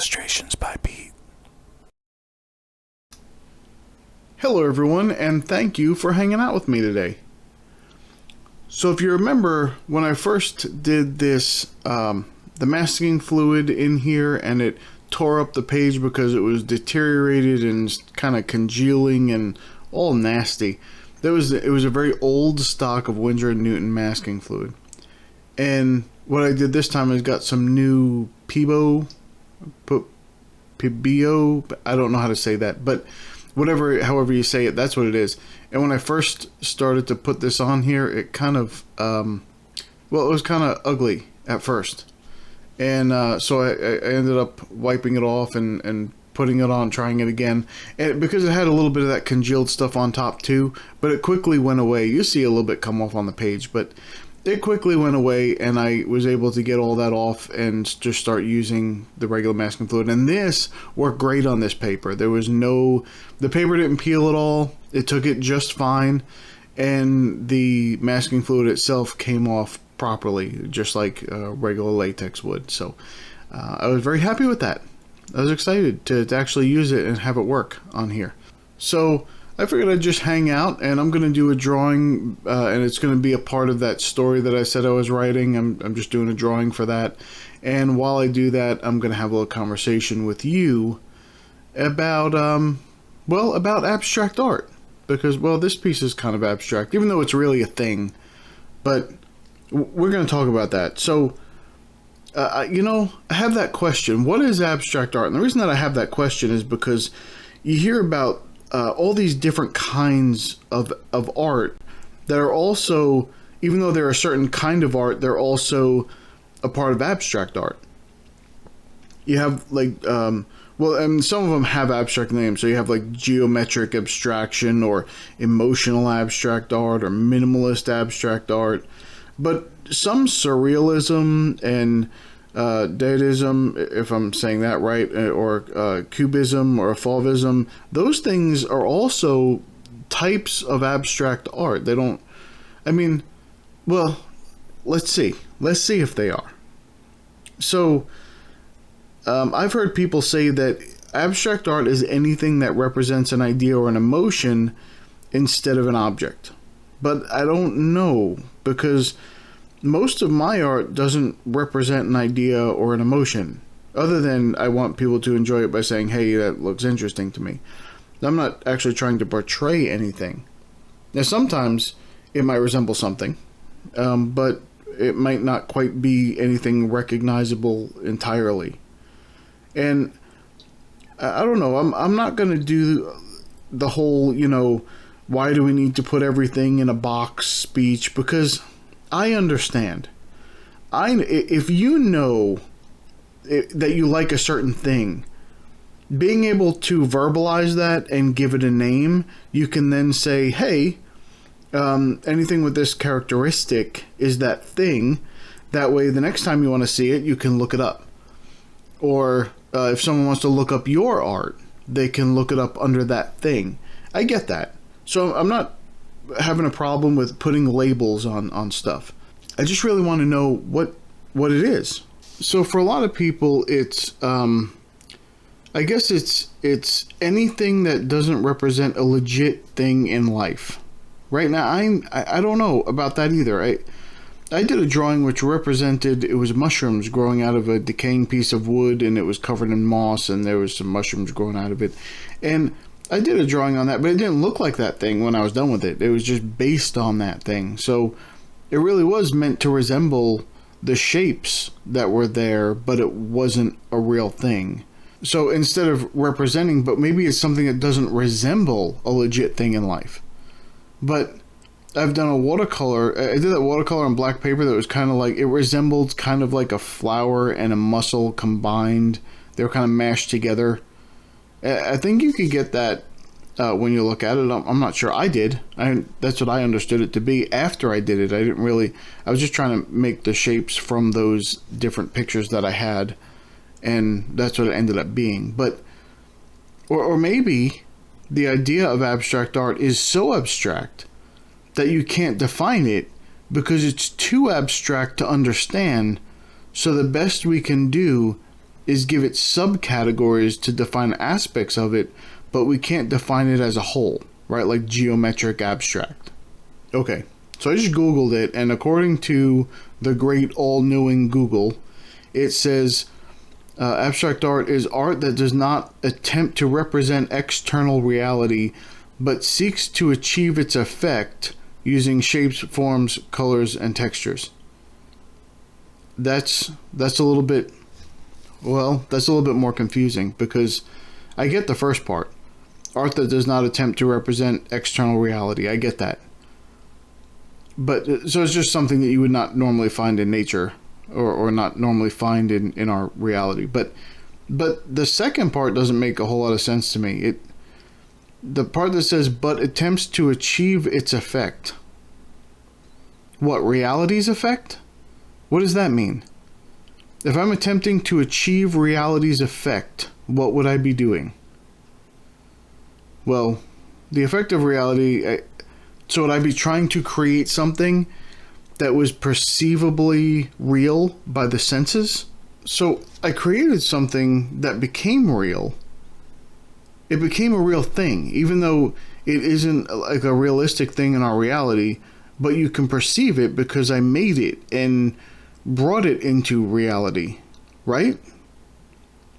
Illustrations by Pete. Hello everyone, and thank you for hanging out with me today. So if you remember, when I first did this, the masking fluid in here, and it tore up the page because it was deteriorated and kind of congealing and all nasty. It was a very old stock of Winsor & Newton masking fluid. And what I did this time is got some new Pibio, I don't know how to say that, but however you say it, that's what it is. And when I first started to put this on here, it kind of, it was kind of ugly at first. And so I ended up wiping it off and putting it on, trying it again. And because it had a little bit of that congealed stuff on top too, but it quickly went away. You see a little bit come off on the page, but it quickly went away, and I was able to get all that off and just start using the regular masking fluid. And this worked great on this paper. The paper didn't peel at all. It took it just fine, and the masking fluid itself came off properly, just like regular latex would. So I was very happy with that. I was excited to actually use it and have it work on here. So I figured I'd just hang out, and I'm going to do a drawing, and it's going to be a part of that story that I said I was writing. I'm just doing a drawing for that. And while I do that, I'm going to have a little conversation with you about, about abstract art. Because, this piece is kind of abstract, even though it's really a thing. But we're going to talk about that. So, I have that question. What is abstract art? And the reason that I have that question is because you hear about all these different kinds of art that are also, even though they're a certain kind of art, they're also a part of abstract art. You have and some of them have abstract names. So you have like geometric abstraction or emotional abstract art or minimalist abstract art. But some surrealism and Dadaism, if I'm saying that right, or Cubism or Fauvism, those things are also types of abstract art. They don't, let's see. Let's see if they are. So, I've heard people say that abstract art is anything that represents an idea or an emotion instead of an object. But I don't know, because most of my art doesn't represent an idea or an emotion, other than I want people to enjoy it by saying, hey, that looks interesting to me. I'm not actually trying to portray anything. Now, sometimes it might resemble something, but it might not quite be anything recognizable entirely. And I don't know, I'm not going to do the whole, why do we need to put everything in a box speech, because I understand. If you know that you like a certain thing, being able to verbalize that and give it a name, you can then say, hey, anything with this characteristic is that thing. That way, the next time you want to see it, you can look it up. Or if someone wants to look up your art, they can look it up under that thing. I get that. So I'm not having a problem with putting labels on stuff. I just really want to know what it is. So for a lot of people, it's I guess it's anything that doesn't represent a legit thing in life. Right now, I don't know about that either. I did a drawing which represented, it was mushrooms growing out of a decaying piece of wood, and it was covered in moss, and there was some mushrooms growing out of it. And I did a drawing on that, but it didn't look like that thing when I was done with it. It was just based on that thing. So it really was meant to resemble the shapes that were there, but it wasn't a real thing. So instead of representing, but maybe it's something that doesn't resemble a legit thing in life. But I've done a watercolor. I did that watercolor on black paper that was kind of like, it resembled kind of like a flower and a mussel combined. They were kind of mashed together. I think you could get that when you look at it. I'm not sure. I did. That's what I understood it to be after I did it. I was just trying to make the shapes from those different pictures that I had, and that's what it ended up being. But, or maybe the idea of abstract art is so abstract that you can't define it because it's too abstract to understand. So the best we can do is give it subcategories to define aspects of it, but we can't define it as a whole, right? Like geometric abstract. Okay, so I just Googled it, and according to the great all-knowing Google, it says abstract art is art that does not attempt to represent external reality, but seeks to achieve its effect using shapes, forms, colors, and textures. That's a little bit, well, that's a little bit more confusing, because I get the first part. Art that does not attempt to represent external reality. I get that. But so it's just something that you would not normally find in nature, or not normally find in our reality. But the second part doesn't make a whole lot of sense to me. The part that says, but attempts to achieve its effect. What, reality's effect? What does that mean? If I'm attempting to achieve reality's effect, what would I be doing? Well, the effect of reality, so would I be trying to create something that was perceivably real by the senses? So I created something that became real. It became a real thing, even though it isn't like a realistic thing in our reality, but you can perceive it because I made it and brought it into reality, right?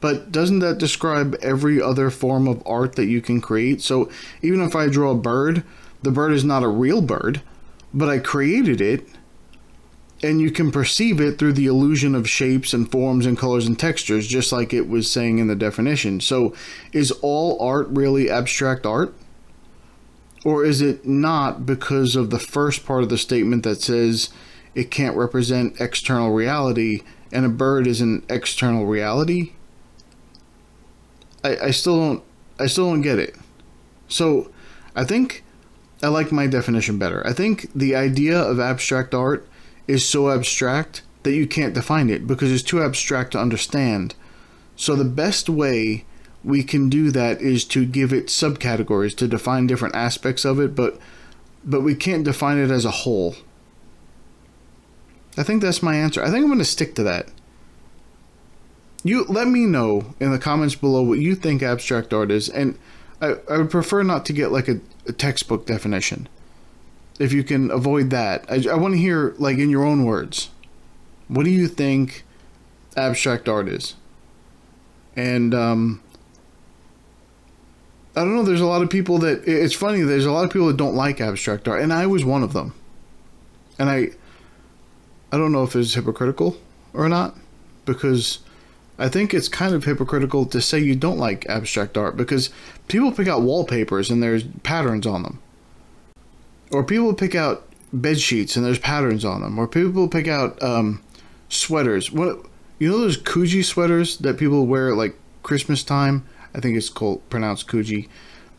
But doesn't that describe every other form of art that you can create? So even if I draw a bird, the bird is not a real bird, but I created it, and you can perceive it through the illusion of shapes and forms and colors and textures, just like it was saying in the definition. So is all art really abstract art? Or is it not because of the first part of the statement that says it can't represent external reality, and a bird is an external reality? I still don't get it. So I think I like my definition better. I think the idea of abstract art is so abstract that you can't define it because it's too abstract to understand. So the best way we can do that is to give it subcategories to define different aspects of it, but we can't define it as a whole. I think that's my answer. I think I'm going to stick to that. You let me know in the comments below what you think abstract art is, and I would prefer not to get like a textbook definition. If you can avoid that, I want to hear, like, in your own words, what do you think abstract art is? And I don't know, there's a lot of people that, it's funny, there's a lot of people that don't like abstract art, and I was one of them. And I don't know if it's hypocritical or not, because I think it's kind of hypocritical to say you don't like abstract art, because people pick out wallpapers and there's patterns on them. Or people pick out bed sheets and there's patterns on them. Or people pick out sweaters. What, you know those Kuji sweaters that people wear at like Christmas time? I think it's pronounced Kuji.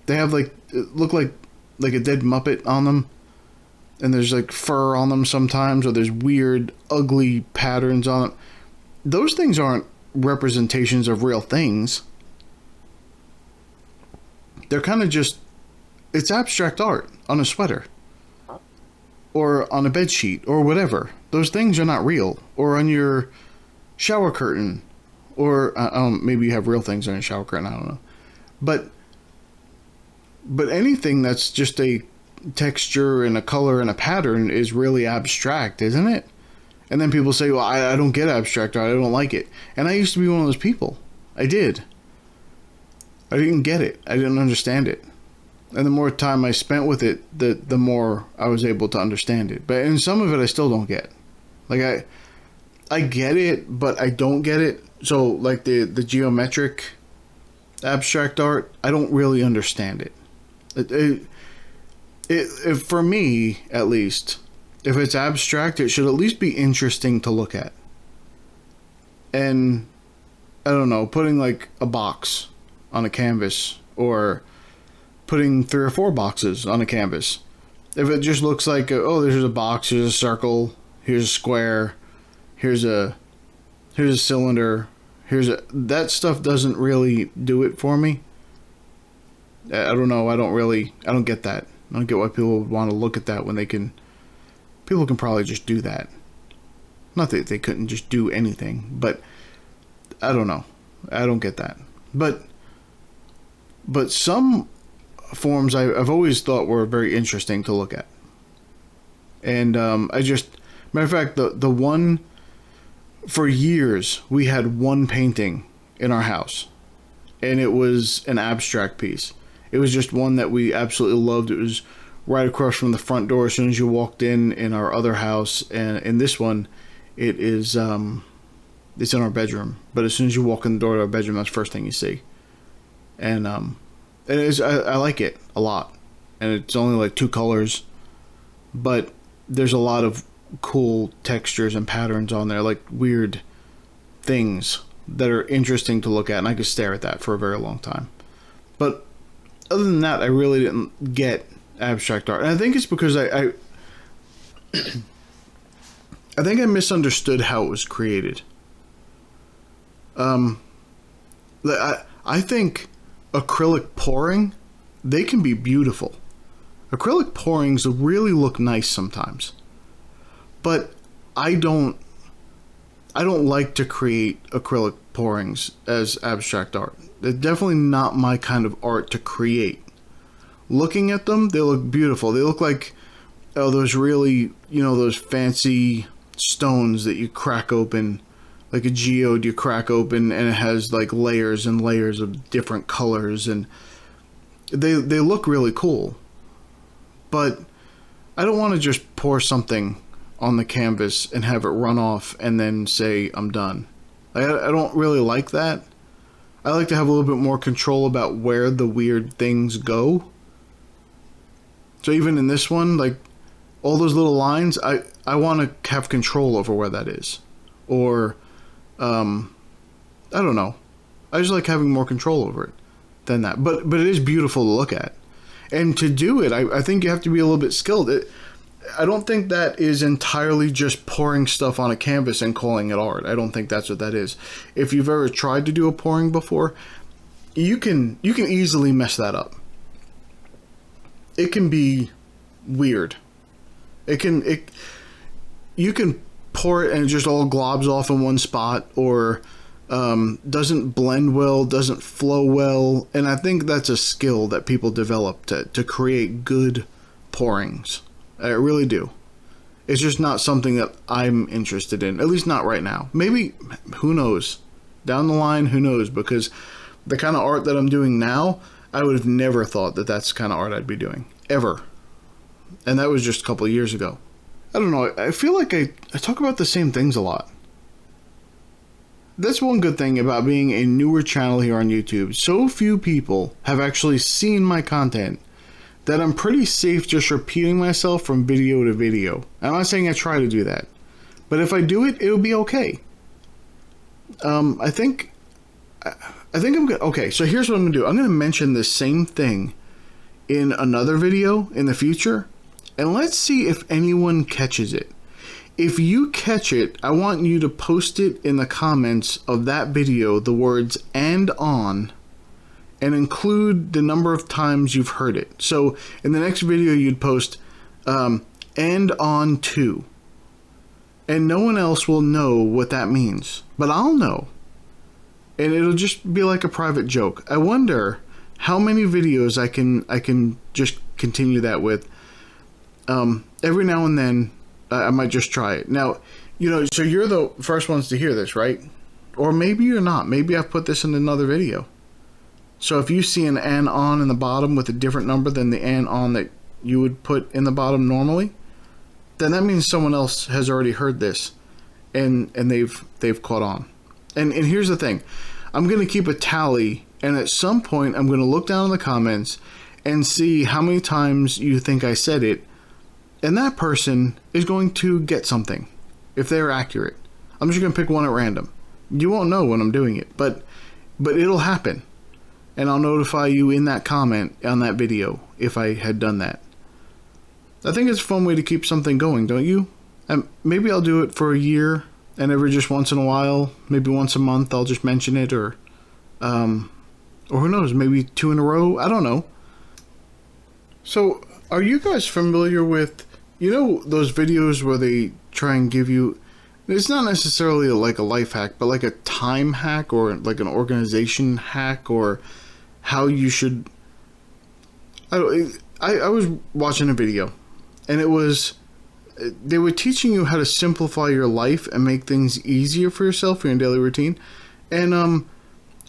They have like, look like a dead Muppet on them. And there's like fur on them sometimes, or there's weird, ugly patterns on them. Those things aren't representations of real things. They're kind of just, it's abstract art on a sweater. Or on a bed sheet, or whatever. Those things are not real. Or on your shower curtain. Or, maybe you have real things on your shower curtain, I don't know. But anything that's just a texture and a color and a pattern is really abstract, isn't it? And then people say, well, I don't get abstract art, I don't like it. And I used to be one of those people. I did. I didn't get it. I didn't understand it. And the more time I spent with it, the more I was able to understand it. But in some of it, I still don't get. Like, I get it, but I don't get it. So, like, the geometric abstract art, I don't really understand it. It for me, at least, if it's abstract, it should at least be interesting to look at. And, I don't know, putting, like, a box on a canvas, or putting 3 or 4 boxes on a canvas. If it just looks like, there's a box, here's a circle, here's a square, here's a cylinder, that stuff doesn't really do it for me. I don't know, I don't get that. I don't get why people would want to look at that when people can probably just do that. Not that they couldn't just do anything, but I don't know. I don't get that. But some forms I've always thought were very interesting to look at. And matter of fact, the one, for years, we had one painting in our house. And it was an abstract piece. It was just one that we absolutely loved. It was right across from the front door as soon as you walked in our other house. And in this one, it is, it's in our bedroom. But as soon as you walk in the door to our bedroom, that's the first thing you see. And it is, I like it a lot. And it's only like 2 colors. But there's a lot of cool textures and patterns on there, like weird things that are interesting to look at, and I could stare at that for a very long time. But other than that, I really didn't get abstract art, and I think it's because I think I misunderstood how it was created. I think acrylic pouring, they can be beautiful. Acrylic pourings really look nice sometimes, but I don't like to create acrylic pourings as abstract art. They're definitely not my kind of art to create. Looking at them, they look beautiful. They look like, oh, those really, those fancy stones that you crack open, like a geode you crack open, and it has like layers and layers of different colors, and they look really cool. But I don't want to just pour something on the canvas and have it run off and then say I'm done. I don't really like that. I like to have a little bit more control about where the weird things go. So even in this one, like all those little lines, I want to have control over where that is. Or I don't know. I just like having more control over it than that. But it is beautiful to look at. And to do it, I think you have to be a little bit skilled. I don't think that is entirely just pouring stuff on a canvas and calling it art. I don't think that's what that is. If you've ever tried to do a pouring before, you can easily mess that up. It can be weird. You can pour it and it just all globs off in one spot, or doesn't blend well, doesn't flow well. And I think that's a skill that people develop to create good pourings. I really do. It's just not something that I'm interested in, at least not right now. Maybe, who knows? Down the line, who knows? Because the kind of art that I'm doing now, I would have never thought that that's the kind of art I'd be doing. Ever. And that was just a couple of years ago. I don't know. I feel like I talk about the same things a lot. That's one good thing about being a newer channel here on YouTube. So few people have actually seen my content that I'm pretty safe just repeating myself from video to video. I'm not saying I try to do that, but if I do it, it'll be okay. I think I'm good. Okay, so here's what I'm gonna do. I'm gonna mention the same thing in another video in the future, and let's see if anyone catches it. If you catch it, I want you to post it in the comments of that video, the words "and on," and include the number of times you've heard it. So in the next video, you'd post "and on to," and no one else will know what that means, but I'll know, and it'll just be like a private joke. I wonder how many videos I can just continue that with. Every now and then, I might just try it. Now, so you're the first ones to hear this, right? Or maybe you're not. Maybe I've put this in another video. So if you see an "and on" in the bottom with a different number than the "and on" that you would put in the bottom normally, then that means someone else has already heard this, and they've caught on. And here's the thing, I'm going to keep a tally, and at some point I'm going to look down in the comments and see how many times you think I said it, and that person is going to get something if they're accurate. I'm just going to pick one at random. You won't know when I'm doing it, but it'll happen. And I'll notify you in that comment on that video if I had done that. I think it's a fun way to keep something going, don't you? And maybe I'll do it for a year, and every just once in a while, maybe once a month, I'll just mention it, or who knows, maybe 2 in a row. I don't know. So, are you guys familiar with, those videos where they try and give you It's not necessarily like a life hack, but like a time hack or like an organization hack or how you should. I was watching a video, and they were teaching you how to simplify your life and make things easier for yourself in your daily routine. And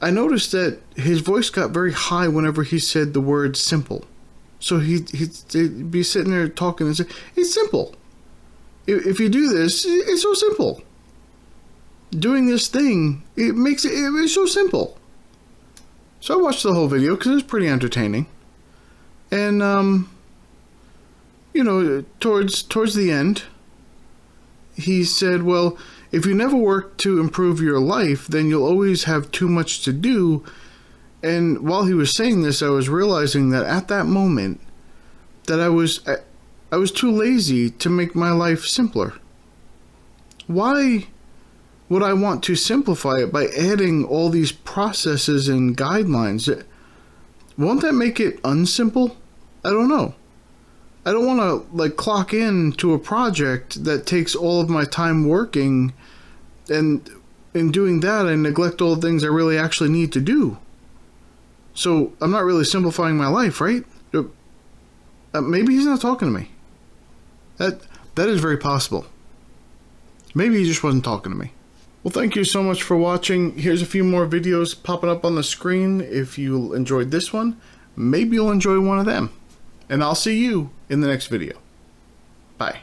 I noticed that his voice got very high whenever he said the word simple. So he'd be sitting there talking and say, "It's simple. If you do this, it's so simple. Doing this thing, it's so simple." So I watched the whole video because it was pretty entertaining. And towards the end, he said, "Well, if you never work to improve your life, then you'll always have too much to do." And while he was saying this, I was realizing that at that moment that I was too lazy to make my life simpler. Why would I want to simplify it by adding all these processes and guidelines? Won't that make it unsimple? I don't know. I don't want to clock in to a project that takes all of my time working, and in doing that I neglect all the things I really actually need to do. So I'm not really simplifying my life, right? Maybe he's not talking to me. That is very possible. Maybe he just wasn't talking to me. Well, thank you so much for watching. Here's a few more videos popping up on the screen. If you enjoyed this one, maybe you'll enjoy one of them. And I'll see you in the next video. Bye.